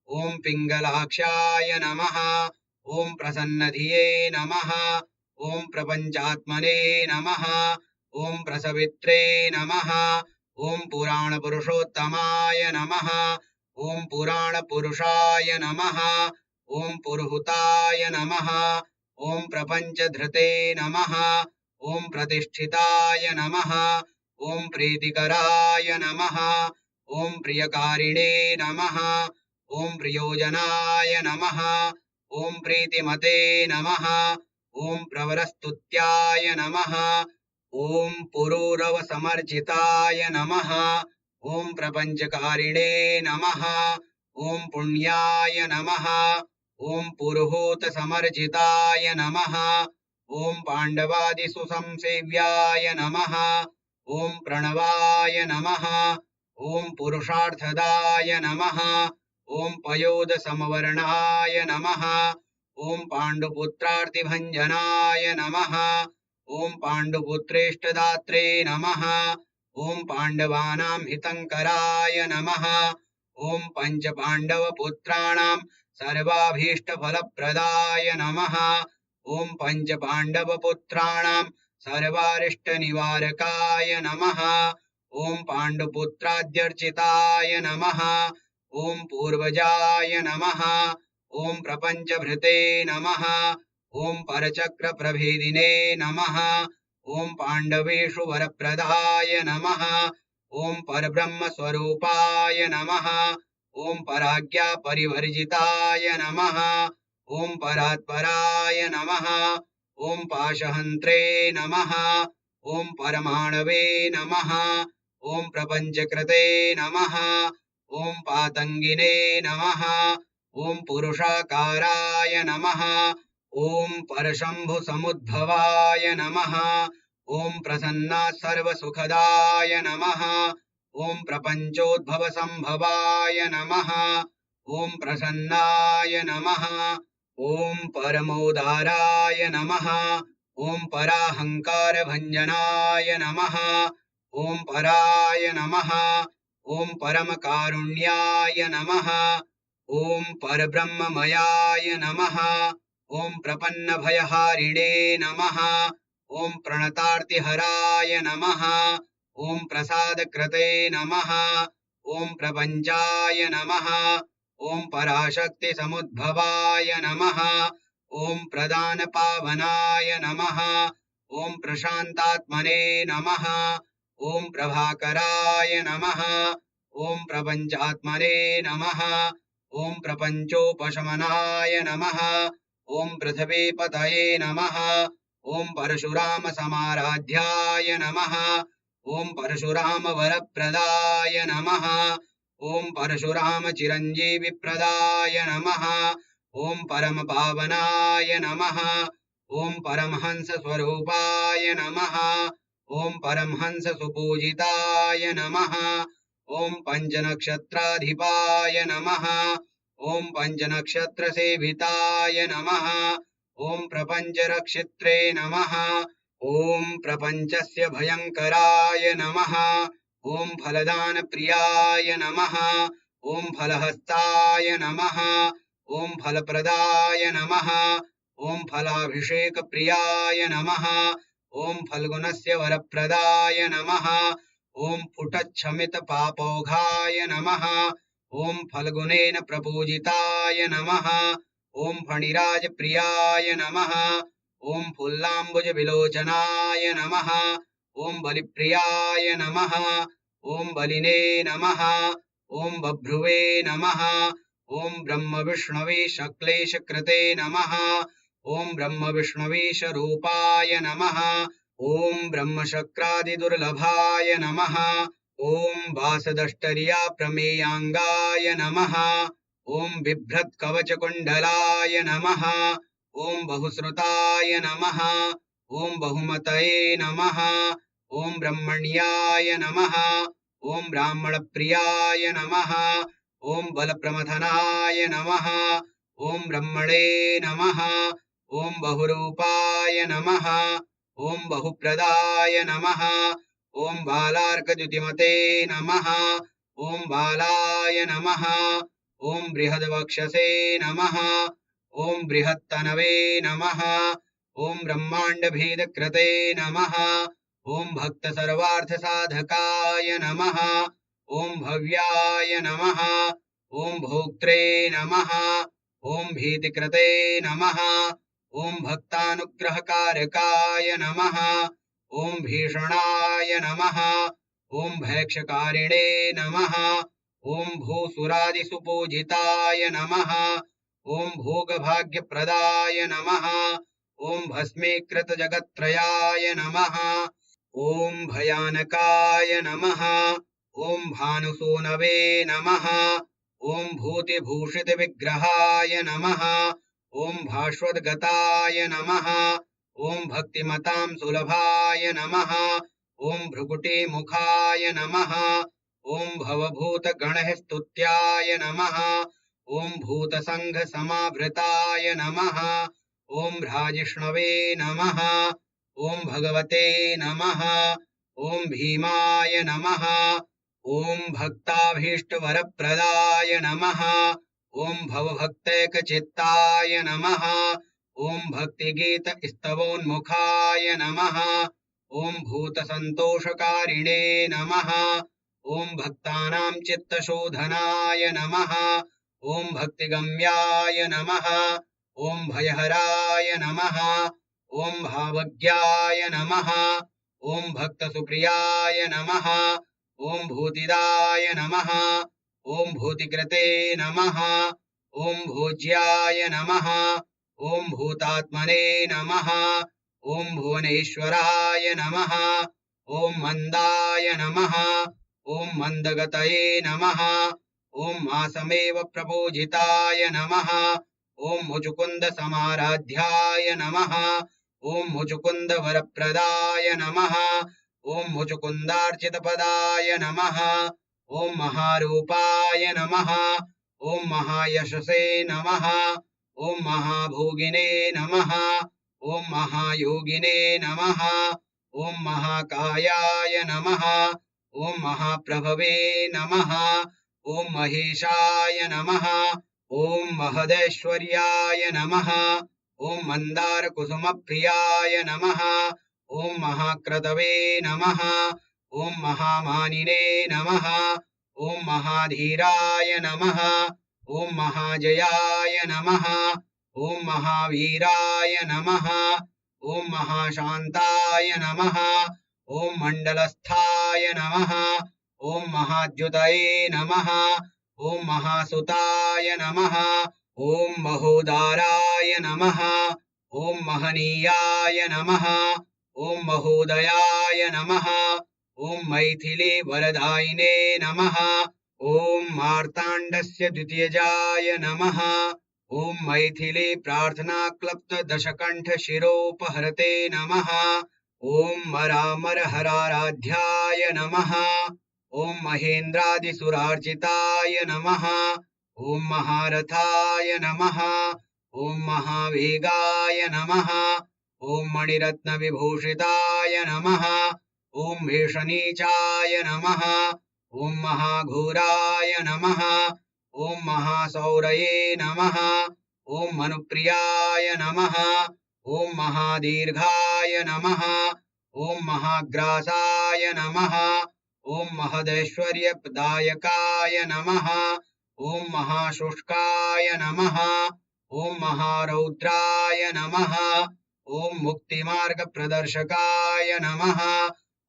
ॐ पिङ्गलाक्षाय नमः ॐ प्रसन्नधिये नमः ॐ प्रपञ्चात्मने नमः ॐ प्रसवित्रे नमः ॐ पुराणपुरुषोत्तमाय नमः ॐ पुराणपुरुषाय नमः ॐ पुरुहुताय नमः ॐ प्रपञ्चधृते नमः ॐ प्रतिष्ठिताय नमः ॐ प्रीतिकराय नमः ॐ प्रियकारिणे नमः ॐ प्रियोजनाय नमः ॐ प्रीतिमते नमः ॐ प्रवरस्तुत्याय नमः ॐ पुरूरवसमर्जिताय नमः ॐ प्रपञ्चकारिणे नमः ॐ पुण्याय नमः ॐ पुरुहूतसमर्जिताय नमः ॐ पाण्डवादिसुसंसेव्याय नमः ॐ प्रणवाय नमः ॐ पुरुषार्थदाय नमः ॐ पयोदसमवर्णाय नमः ॐ पाण्डुपुत्रार्तिभञ्जनाय नमः ॐ पाण्डुपुत्रेष्टदात्रे नमः ॐ पाण्डवानां हितङ्कराय नमः ॐ पञ्चपाण्डवपुत्राणां सर्वाभीष्टफलप्रदाय नमः ॐ पञ्चपाण्डवपुत्राणां सर्वारिष्टनिवारकाय नमः ॐ पाण्डुपुत्राद्यर्चिताय नमः ॐ पूर्वजाय नमः ॐ प्रपञ्चभृते नमः ॐ परचक्रप्रभेदिने नमः ॐ पाण्डवेषु वरप्रदाय नमः ॐ परब्रह्मस्वरूपाय नमः ॐ पराज्ञापरिवर्जिताय नमः ॐ परात्पराय नमः ॐ पाशहन्त्रे नमः ॐ परमाणवे नमः ॐ प्रपञ्चकृते नमः ॐ पातङ्गिने नमः ॐ पुरुषाकाराय नमः ॐ परशम्भुसमुद्भवाय नमः ॐ प्रसन्नात् सर्वसुखदाय नमः ॐ प्रपञ्चोद्भवसम्भवाय नमः ॐ प्रसन्नाय नमः ॐ परमोदाराय नमः ॐ पराहङ्कारभञ्जनाय नमः ॐ पराय नमः ॐ परमकारुण्याय नमः ॐ परब्रह्ममयाय नमः ॐ प्रपन्नभयहारिणे नमः ॐ प्रणतार्तिहराय नमः ॐ प्रसादकृते नमः ॐ प्रपञ्चाय नमः ॐ पराशक्तिसमुद्भवाय नमः ॐ प्रदानपावनाय नमः ॐ प्रशान्तात्मने नमः ॐ प्रभाकराय नमः ॐ प्रपञ्चात्मने नमः ॐ प्रपञ्चोपशमनाय नमः ॐ पृथिवीपतये नमः ॐ परशुरामसमाराध्याय नमः ॐ परशुरामवरप्रदाय नमः ॐ परशुरामचिरञ्जीविप्रदाय नमः ॐ परमपावनाय नमः ॐ परमहंसस्वरूपाय नमः ॐ परमहंससुपूजिताय नमः ॐ पञ्चनक्षत्राधिपाय नमः ॐ पञ्चनक्षत्रसेविताय नमः ॐ प्रपञ्चरक्षित्रे नमः ॐ प्रपञ्चस्य भयङ्कराय नमः ॐ फलदानप्रियाय नमः ॐ फलहस्ताय नमः ॐ फलप्रदाय नमः ॐ फलाभिषेकप्रियाय नमः ॐ फल्गुनस्य वरप्रदाय नमः ॐ पुटच्छमितपापौघाय नमः ॐ फल्गुनेन प्रपूजिताय नमः ॐ फणिराजप्रियाय नमः ॐ फुल्लाम्बुजविलोचनाय नमः ॐ बलिप्रियाय नमः ॐ बलिने नमः ॐ बभ्रुवे नमः ॐ ब्रह्मविष्णवे शक्लेशकृते नमः ॐ ब्रह्मविष्णवीशरूपाय नमः ॐ ब्रह्मशक्रादिदुर्लभाय नमः ॐ वासदष्टर्या प्रमेयाङ्गाय नमः ॐ बिभ्रत्कवचकुण्डलाय नमः ॐ बहुश्रुताय नमः ॐ बहुमतये नमः ॐ ब्रह्मण्याय नमः ॐ ब्राह्मणप्रियाय नमः ॐ बलप्रमथनाय नमः ॐ ब्रह्मणे नमः ॐ बहुरूपाय नमः ॐ बहुप्रदाय नमः ॐ बालार्कद्युतिमते नमः ॐ बालाय नमः ॐ बृहद्वक्षसे नमः ॐ बृहत्तनवे नमः ॐ ब्रह्माण्डभेदकृते नमः ॐ भक्तसर्वार्थसाधकाय नमः ॐ भव्याय नमः ॐ भोक्त्रे नमः ॐ भीतिकृते नमः ॐ भक्तानुग्रहकारकाय नमः ॐ भीषणाय नमः ॐ भैक्षकारिणे नमः ॐ भूसुरादिसुपूजिताय नमः ॐ भोगभाग्यप्रदाय नमः ॐ भस्मीकृतजगत्त्रयाय नमः ॐ भयानकाय नमः ॐ भानुसूनवे नमः ॐ भूतिभूषितविग्रहाय नमः ॐ भास्वद्गताय नमः ॐ भक्तिमतां सुलभाय नमः ॐ भ्रुकुटीमुखाय नमः ॐ भवभूतगणस्तुत्याय नमः ॐ भूतसङ्घसमावृताय नमः ॐ भ्राजिष्णवे नमः ॐ भगवते नमः ॐ भीमाय नमः ॐ भक्ताभीष्टवरप्रदाय नमः ॐ भवभक्तैकचित्ताय नमः ॐ भक्तिगीतस्तवोन्मुखाय नमः ॐ भूतसन्तोषकारिणे नमः ॐ भक्तानां चित्तशोधनाय नमः ॐ भक्तिगम्याय नमः ॐ भयहराय नमः ॐ भावज्ञाय नमः ॐ भक्तसुप्रियाय नमः ॐ भूतिदाय नमः ॐ भूतिकृते नमः ॐ भोज्याय नमः ॐ भूतात्मने नमः ॐ भुवनेश्वराय नमः ॐ मन्दाय नमः ॐ मन्दगतये नमः ॐ मासमेव प्रपूजिताय नमः ॐ मुचुकुन्दसमाराध्याय नमः ॐ मुचुकुन्दवरप्रदाय नमः ॐ मुचुकुन्दार्चितपदाय नमः ॐ महारूपाय नमः ॐ महायशसे नमः ॐ महाभोगिने नमः ॐ महायोगिने नमः ॐ महाकायाय नमः ॐ महाप्रभवे नमः ॐ महेशाय नमः ॐ महदैश्वर्याय नमः ॐ मन्दारकुसुमप्रियाय नमः ॐ महाक्रतवे नमः ॐ महामानिने नमः ॐ महाधीराय नमः ॐ महाजयाय नमः ॐ महावीराय नमः ॐ महाशान्ताय नमः ॐ मण्डलस्थाय नमः ॐ महाद्युतये नमः ॐ महासुताय नमः ॐ महोदाराय नमः ॐ महनीयाय नमः ॐ महोदयाय नमः ॐ मैथिली वरदायिने नमः ॐ मार्ताण्डस्य द्वितीयजाय नमः ॐ मैथिली प्रार्थनाक्लप्तदशकण्ठशिरोपहरते नमः ॐ मरामरहराराध्याय नमः ॐ महेन्द्रादिसुरार्चिताय नमः ॐ महारथाय नमः ॐ महावेगाय नमः ॐ मणिरत्नविभूषिताय नमः ॐ भेषणीचाय नमः ॐ महाघोराय नमः ॐ महासौरये नमः ॐ मनुप्रियाय नमः ॐ महादीर्घाय नमः ॐ महाग्रासाय नमः ॐ महदैश्वर्यप्रदायकाय नमः ॐ महाशुष्काय नमः ॐ महारौद्राय नमः ॐ मुक्तिमार्गप्रदर्शकाय नमः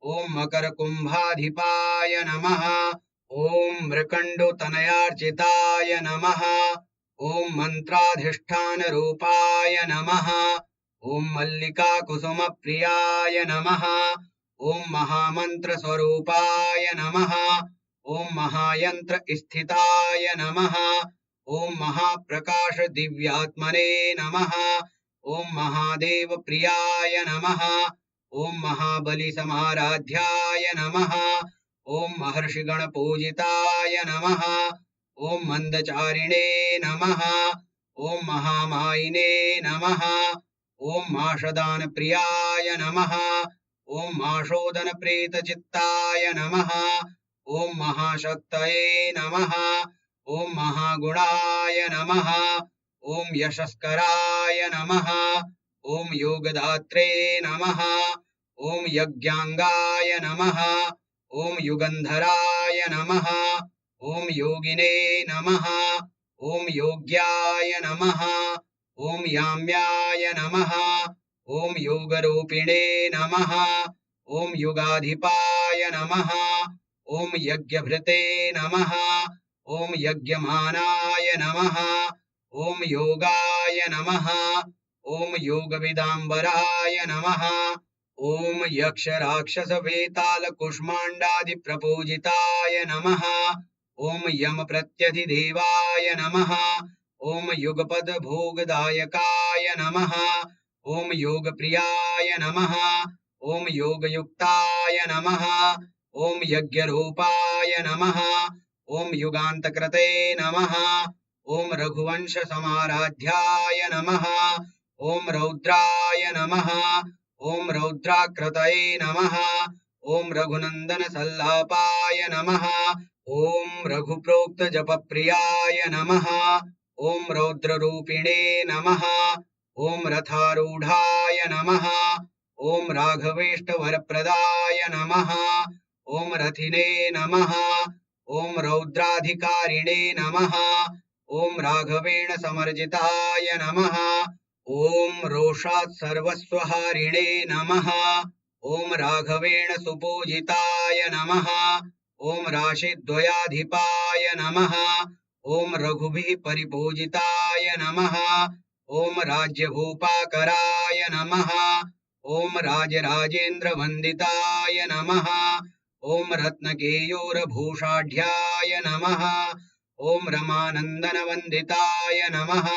ॐ मकरकुम्भाधिपाय नमः ॐ मृकण्डुतनयार्चिताय नमः ॐ मन्त्राधिष्ठानरूपाय नमः ॐ मल्लिकाकुसुमप्रियाय नमः ॐ महामन्त्रस्वरूपाय नमः ॐ महायन्त्रस्थिताय नमः ॐ महाप्रकाशदिव्यात्मने नमः ॐ महादेवप्रियाय नमः ॐ महाबलिसमाराध्याय नमः ॐ महर्षिगणपूजिताय नमः ॐ मन्दचारिणे नमः ॐ महामायिने नमः ॐ माषदानप्रियाय नमः ॐ माषोदनप्रीतचित्ताय नमः ॐ महाशक्तये नमः ॐ महागुणाय नमः ॐ यशस्कराय नमः ॐ योगदात्रे नमः ॐ यज्ञाङ्गाय नमः ॐ युगन्धराय नमः ॐ योगिने नमः ॐ योग्याय नमः ॐ याम्याय नमः ॐ योगरूपिणे नमः ॐ युगाधिपाय नमः ॐ यज्ञभृते नमः ॐ यज्ञमानाय नमः ॐ योगाय नमः ॐ योगविदाम्बराय नमः ॐ यक्षराक्षसवेतालकुष्माण्डादिप्रपूजिताय नमः ॐ यमप्रत्यधिदेवाय नमः ॐ युगपदभोगदायकाय नमः ॐ योगप्रियाय नमः ॐ योगयुक्ताय नमः ॐ यज्ञरूपाय नमः ॐ युगान्तकृते नमः ॐ रघुवंशसमाराध्याय नमः ॐ रौद्राय नमः ॐ रौद्राकृतये नमः ॐ रघुनन्दनसल्लापाय नमः ॐ रघुप्रोक्तजपप्रियाय नमः ॐ रौद्ररूपिणे नमः ॐ रथारूढाय नमः ॐ राघवेष्टवरप्रदाय नमः ॐ रथिने नमः ॐ रौद्राधिकारिणे नमः ॐ राघवेण समर्जिताय नमः ॐ रोषात् सर्वस्वहारिणे नमः ॐ राघवेण सुपूजिताय नमः ॐ राशिद्वयाधिपाय नमः ॐ रघुभिः परिपूजिताय नमः ॐ राज्यभूपाकराय नमः ॐ राजराजेन्द्रवन्दिताय नमः ॐ रत्नकेयूरभूषाढ्याय नमः ॐ रमानन्दनवन्दिताय नमः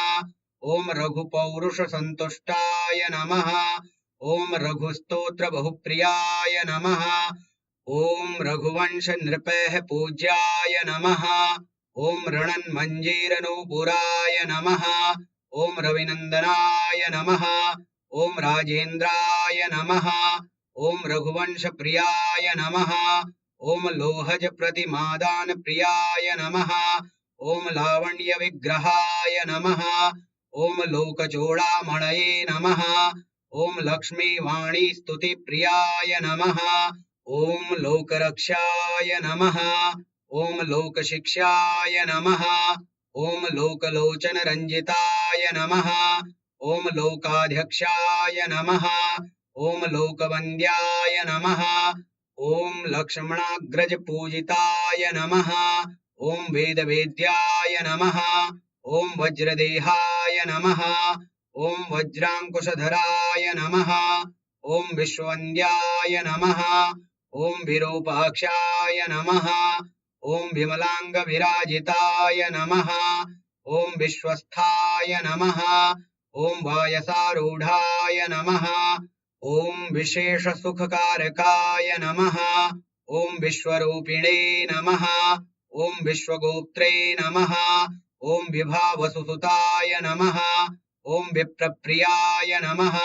ॐ रघुपौरुषसन्तुष्टाय नमः ॐ रघुस्तोत्रबहुप्रियाय नमः ॐ रघुवंशनृपैः पूज्याय नमः ॐ रणन्मञ्जीरनूपुराय नमः ॐ रविनन्दनाय नमः ॐ राजेन्द्राय नमः ॐ रघुवंशप्रियाय नमः ॐ लोहजप्रतिमादानप्रियाय नमः ॐ लावण्यविग्रहाय नमः ॐ लोकचूडामणये नमः ॐ लक्ष्मीवाणीस्तुतिप्रियाय नमः ॐ लोकरक्षाय नमः ॐ लोकशिक्षाय नमः ॐ लोकलोचनरञ्जिताय नमः ॐ लोकाध्यक्षाय नमः ॐ लोकवन्द्याय नमः ॐ लक्ष्मणाग्रजपूजिताय नमः ॐ वेदवेद्याय नमः ॐ वज्रदेहाय नमः ॐ वज्राङ्कुशधराय नमः ॐ विश्ववन्द्याय नमः ॐ विरूपाक्षाय नमः ॐ विमलाङ्गविराजिताय नमः ॐ विश्वस्थाय नमः ॐ वायसारूढाय नमः ॐ विशेषसुखकारकाय नमः ॐ विश्वरूपिणे नमः ॐ विश्वगोप्त्रे नमः ॐ विभावसुसुताय नमः ॐ विप्रप्रियाय नमः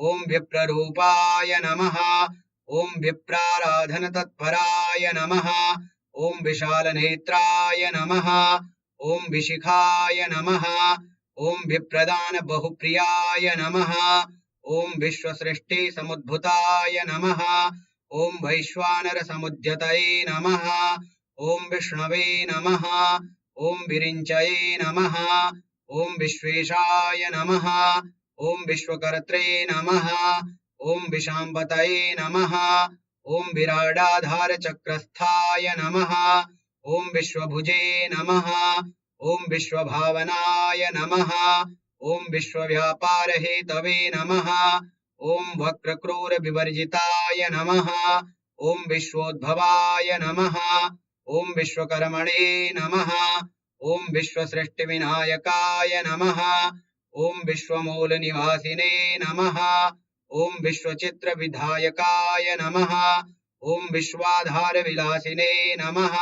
ॐ विप्ररूपाय नमः ॐ विप्राराधनतत्पराय नमः ॐ विशालनेत्राय नमः ॐ विशिखाय नमः ॐ विप्रदान बहुप्रियाय नमः ॐ विश्वसृष्टि समुद्भुताय नमः ॐ वैश्वानर समुद्यतये नमः ॐ विष्णवे नमः ॐ विरिञ्चये नमः ॐ विश्वेशाय नमः ॐ विश्वकर्त्रे नमः ॐ विशाम्बतये नमः ॐ विराडाधार चक्रस्थाय नमः ॐ विश्वभुजे नमः ॐ विश्वभावनाय नमः ॐ विश्वव्यापार हेतवे नमः ॐ वक्रक्रूर विवर्जिताय नमः ॐ विश्वोद्भवाय नमः ॐ विश्वकर्मणे नमः ॐ विश्वसृष्टिविनायकाय नमः ॐ विश्वमूलनिवासिने नमः ॐ विश्वचित्रविधायकाय नमः ॐ विश्वाधारविलासिने नमः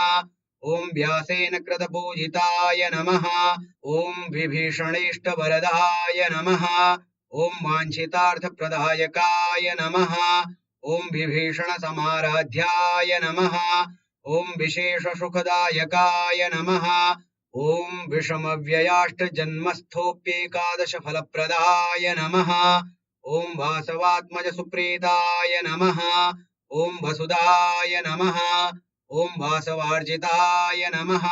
ॐ व्यासेन कृतपूजिताय नमः ॐ विभीषणेष्टवरदाय नमः ॐ वाञ्छितार्थप्रदायकाय नमः ॐ विभीषणसमाराध्याय नमः ॐ विशेषसुखदायकाय नमः ॐ विषमव्ययाष्टजन्मस्थोऽप्येकादशफलप्रदाय नमः ॐ वासवात्मजसुप्रीताय नमः ॐ वसुदाय नमः ॐ वासवार्जिताय नमः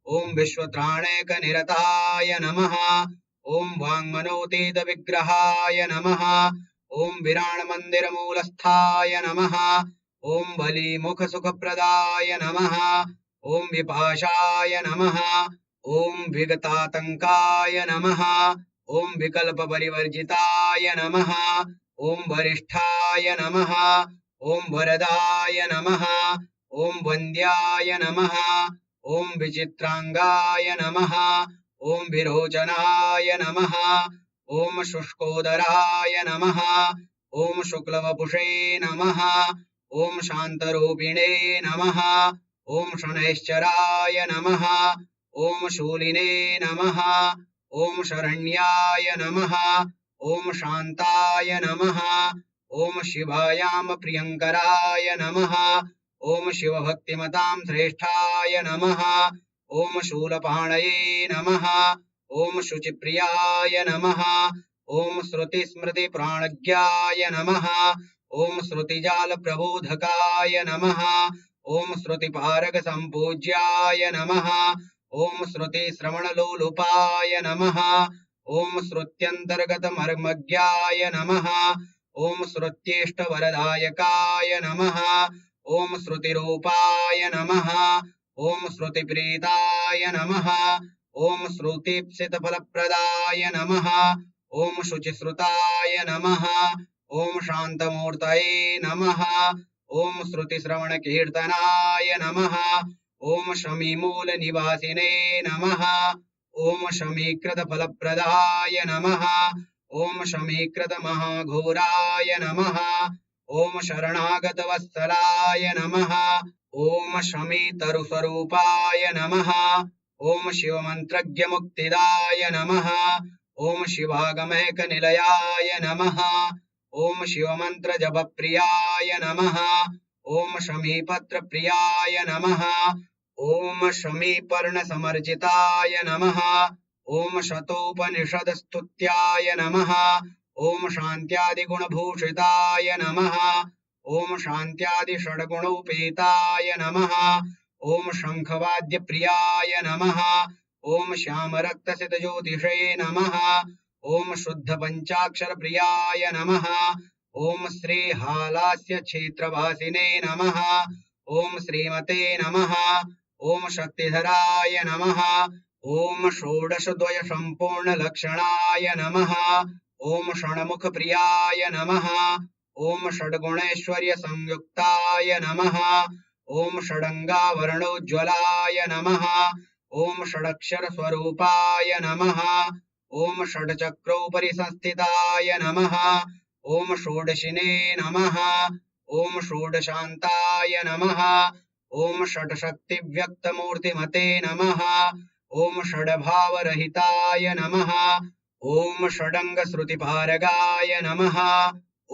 ॐ विश्वत्राणैकनिरताय नमः ॐ वाङ्मनोतीतविग्रहाय नमः ॐ विराणमन्दिरमूलस्थाय नमः ॐ बलिमुखसुखप्रदाय नमः ॐ विपाशाय नमः ॐ विगतातङ्काय नमः ॐ विकल्पपरिवर्जिताय नमः ॐ वरिष्ठाय नमः ॐ वरदाय नमः ॐ वन्द्याय नमः ॐ विचित्राङ्गाय नमः ॐ विरोचनाय नमः ॐ शुष्कोदराय नमः ॐ शुक्लवपुषे नमः ॐ शान्तरूपिणे नमः ॐ शनैश्चराय नमः ॐ शूलिने नमः ॐ शरण्याय नमः ॐ शान्ताय नमः ॐ शिवायाम प्रियङ्कराय नमः ॐ शिवभक्तिमतां श्रेष्ठाय नमः ॐ शूलपाणये नमः ॐ शुचिप्रियाय नमः ॐ श्रुतिस्मृतिप्राणज्ञाय नमः ॐ श्रुतिजालप्रबोधकाय नमः ॐ श्रुतिपारकसम्पूज्याय नमः ॐ श्रुतिश्रवणलोलुपाय नमः ॐ श्रुत्यन्तर्गतमर्मज्ञाय नमः ॐ श्रुत्येष्टवरदायकाय नमः ॐ श्रुतिरूपाय नमः ॐ श्रुतिप्रीताय नमः ॐ श्रुतिप्सितफलप्रदाय नमः ॐ शुचिश्रुताय नमः ॐ शान्तमूर्तये नमः ॐ श्रुतिश्रवणकीर्तनाय नमः ॐ शमीमूलनिवासिने नमः ॐ शमीकृतफलप्रदाय नमः ॐ शमीकृतमहाघोराय नमः ॐ शरणागतवत्सलाय नमः ॐ शमीतरुस्वरूपाय नमः ॐ शिवमन्त्रज्ञमुक्तिदाय नमः ॐ शिवागमैकनिलयाय नमः ॐ शिवमन्त्रजपप्रियाय नमः ॐ शमीपत्रप्रियाय नमः ॐ शमीपर्णसमर्जिताय नमः ॐ शतोपनिषदस्तुत्याय नमः ॐ शान्त्यादिगुणभूषिताय नमः ॐ शान्त्यादिषड्गुणोपेताय नमः ॐ शङ्खवाद्यप्रियाय नमः ॐ श्यामरक्तसितज्योतिषे नमः ॐ शुद्धपञ्चाक्षरप्रियाय नमः ॐ श्रीहालास्यक्षेत्रवासिने नमः ॐ श्रीमते नमः ॐ शक्तिधराय नमः ॐ षोडशद्वयसम्पूर्णलक्षणाय नमः ॐ षण्मुखप्रियाय नमः ॐ षड्गुणैश्वर्यसंयुक्ताय नमः ॐ षडङ्गावरणोज्ज्वलाय नमः ॐ षडक्षरस्वरूपाय नमः ॐ षड्चक्रोपरि संस्थिताय नमः ॐ षोडशिने नमः ॐ षोडशान्ताय नमः ॐ षट्शक्तिव्यक्तमूर्तिमते नमः ॐ षड्भावरहिताय नमः ॐ षडङ्गश्रुतिपारगाय नमः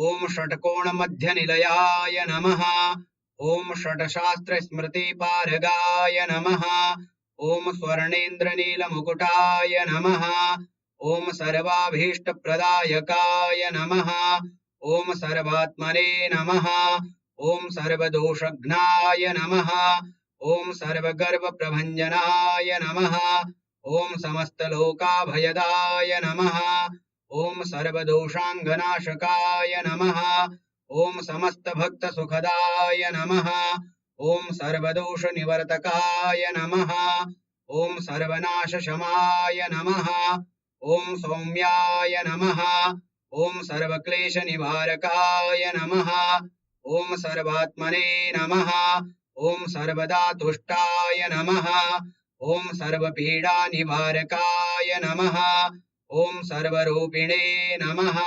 ॐ षट्कोणमध्यनिलयाय नमः ॐ षट्शास्त्रस्मृतिपारगाय नमः ॐ स्वर्णेन्द्रनीलमुकुटाय नमः ॐ सर्वाभीष्टप्रदायकाय नमः ॐ सर्वात्मने नमः ॐ सर्वदोषघ्नाय नमः ॐ सर्वगर्वप्रभञ्जनाय नमः ॐ समस्तलोकाभयदाय नमः ॐ सर्वदोषाङ्गनाशकाय नमः ॐ समस्तभक्तसुखदाय नमः ॐ सर्वदोषनिवर्तकाय नमः ॐ सर्वनाशशमाय नमः ॐ सौम्याय नमः ॐ सर्वक्लेशनिवारकाय नमः ॐ सर्वात्मने नमः ॐ सर्वदातुष्टाय नमः ॐ सर्वपीडानिवारकाय नमः ॐ सर्वरूपिणे नमः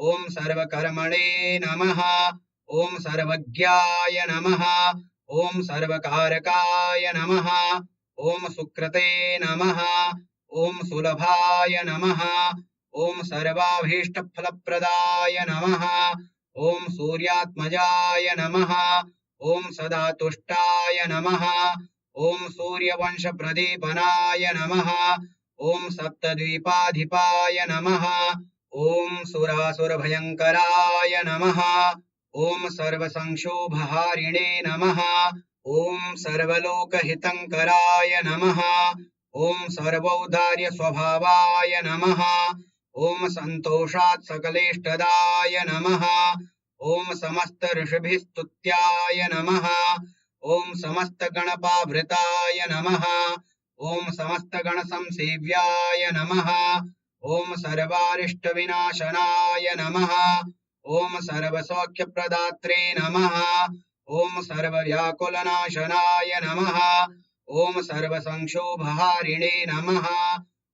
ॐ सर्वकर्मणे नमः ॐ सर्वज्ञाय नमः ॐ सर्वकारकाय नमः ॐ सुकृते नमः ॐ सुलभाय नमः ॐ सर्वाभीष्टफलप्रदाय नमः ॐ सूर्यात्मजाय नमः ॐ सदातुष्टाय नमः ॐ सूर्यवंशप्रदीपनाय नमः ॐ सप्तद्वीपाधिपाय नमः ॐ सुरासुरभयङ्कराय नमः ॐ सर्वसंक्षोभहारिणे नमः ॐ सर्वलोकहितङ्कराय नमः ॐ सर्वौदार्यस्वभावाय नमः ॐ सन्तोषात् सकलेष्टदाय नमः ॐ समस्तऋषिभिस्तुत्याय नमः ॐ समस्तगणपावृताय नमः ॐ समस्तगणसंसेव्याय नमः ॐ सर्वारिष्टविनाशनाय नमः ॐ सर्वसौख्यप्रदात्रे नमः ॐ सर्वव्याकुलनाशनाय नमः ॐ सर्वसंक्षोभहारिणे नमः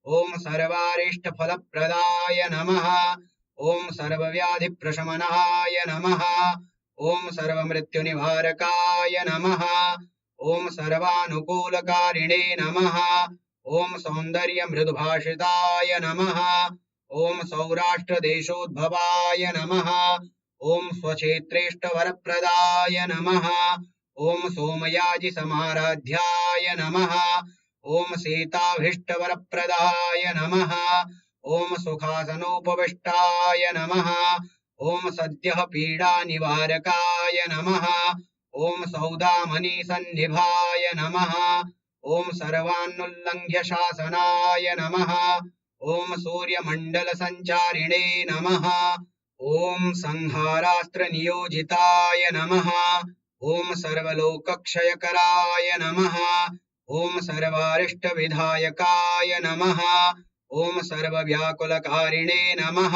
ॐ सर्वारिष्टफलप्रदाय नमः ॐ सर्वव्याधिप्रशमनाय नमः ॐ सर्वमृत्युनिवारकाय नमः ॐ सर्वानुकूलकारिणे नमः ॐ सौन्दर्यमृदुभाषिताय नमः ॐ सौराष्ट्रदेशोद्भवाय नमः ॐ स्वक्षेत्रेष्टवरप्रदाय नमः ॐ सोमयाजिसमाराध्याय नमः ॐ सीताभीष्टवरप्रदाय नमः ॐ सुखासनोपविष्टाय नमः ॐ सद्यः पीडानिवारकाय नमः ॐ सौदामनीसन्निभाय नमः ॐ सर्वान्नुल्लङ्घ्य शासनाय नमः ॐ सूर्यमण्डलसञ्चारिणे नमः ॐ संहारास्त्रनियोजिताय नमः ॐ सर्वलोकक्षयकराय नमः ॐ सर्वारिष्टविधायकाय नमः ॐ सर्वव्याकुलकारिणे नमः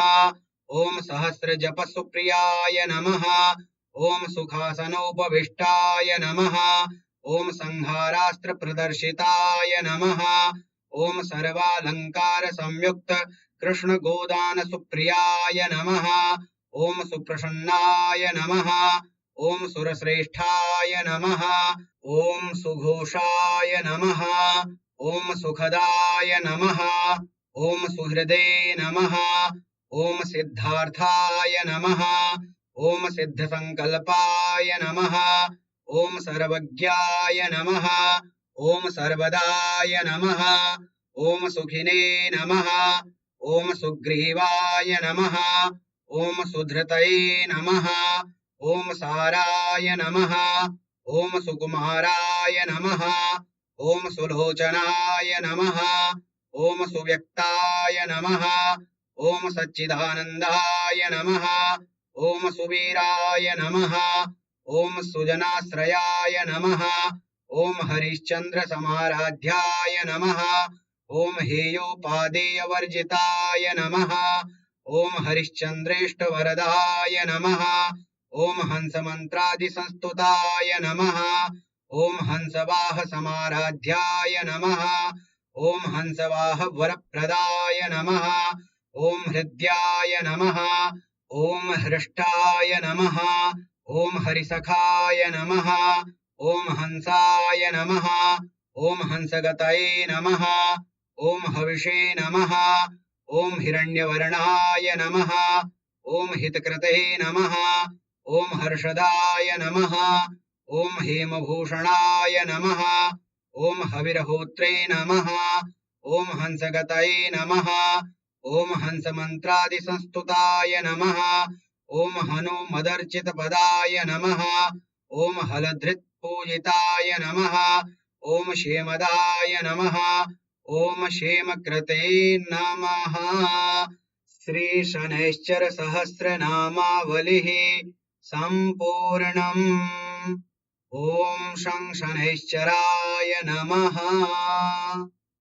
ॐ सहस्रजपसुप्रियाय नमः ॐ सुखासनोपविष्टाय नमः ॐ संहारास्त्रप्रदर्शिताय नमः ॐ सर्वालङ्कारसंयुक्त कृष्णगोदानसुप्रियाय नमः ॐ सुप्रसन्नाय नमः ॐ सुरश्रेष्ठाय नमः ॐ सुघोषाय नमः ॐ सुखदाय नमः ॐ सुहृदे नमः ॐ सिद्धार्थाय नमः ॐ सिद्धसङ्कल्पाय नमः ॐ सर्वज्ञाय नमः ॐ सर्वदाय नमः ॐ सुखिने नमः ॐ सुग्रीवाय नमः ॐ सुधृतये नमः ॐ साराय नमः ॐ सुकुमाराय नमः ॐ सुलोचनाय नमः ॐ सुव्यक्ताय नमः ॐ सच्चिदानन्दाय नमः ॐ सुवीराय नमः ॐ सुजनाश्रयाय नमः ॐ हरिश्चन्द्रसमाराध्याय नमः ॐ हेयोपादेयवर्जिताय नमः ॐ हरिश्चन्द्रेष्टवरदाय नमः ॐ हंसमन्त्रादिसंस्तुताय नमः ॐ हंसवाहसमाराध्याय नमः ॐ हंसवाहवरप्रदाय नमः ॐ हृद्याय नमः ॐ हृष्टाय नमः ॐ हरिसखाय नमः ॐ हंसाय नमः ॐ हंसगतये नमः ॐ हविषे नमः ॐ हिरण्यवर्णाय नमः ॐ हितकृते नमः ॐ हर्षदाय नमः ॐ हेमभूषणाय नमः ॐ हविर्होत्रे नमः ॐ हंसगतये नमः ओम हंसमन्त्रादिसंस्तुताय नमः। ओम हनुमदर्चितपदाय नमः। ओम हलधृत्पूजिताय नमः। ओम क्षेमदाय नमः। ओम क्षेमकृते नमः। श्री शनैश्चर सहस्रनामावलिः सम्पूर्णम्। ओम शं शनैश्चराय नमः।